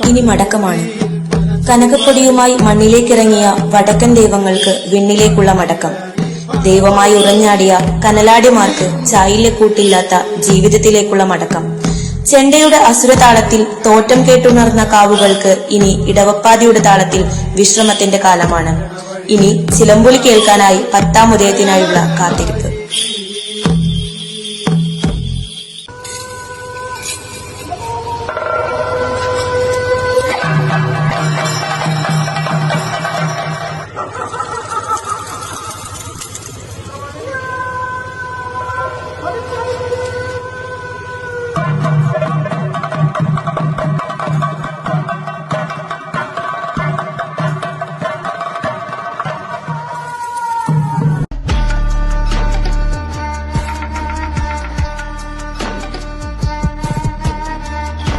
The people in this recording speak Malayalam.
ഇനി മടക്കമാണ്. കനകപ്പൊടിയുമായി മണ്ണിലേക്കിറങ്ങിയ വടക്കൻ ദൈവങ്ങൾക്ക് വിണ്ണിലേക്കുള്ള മടക്കം. ദൈവമായി ഉറഞ്ഞാടിയ കനലാടിമാർക്ക് ചായിലെ കൂട്ടില്ലാത്ത ജീവിതത്തിലേക്കുള്ള മടക്കം. ചെണ്ടയുടെ അസുരതാളത്തിൽ തോറ്റം കേട്ടുണർന്ന കാവുകൾക്ക് ഇനി ഇടവപ്പാതിയുടെ താളത്തിൽ വിശ്രമത്തിന്റെ കാലമാണ്. ഇനി ചിലമ്പൊലി കേൾക്കാനായി 10-ാം ഉദയത്തിനായുള്ള കാത്തിരിപ്പ്.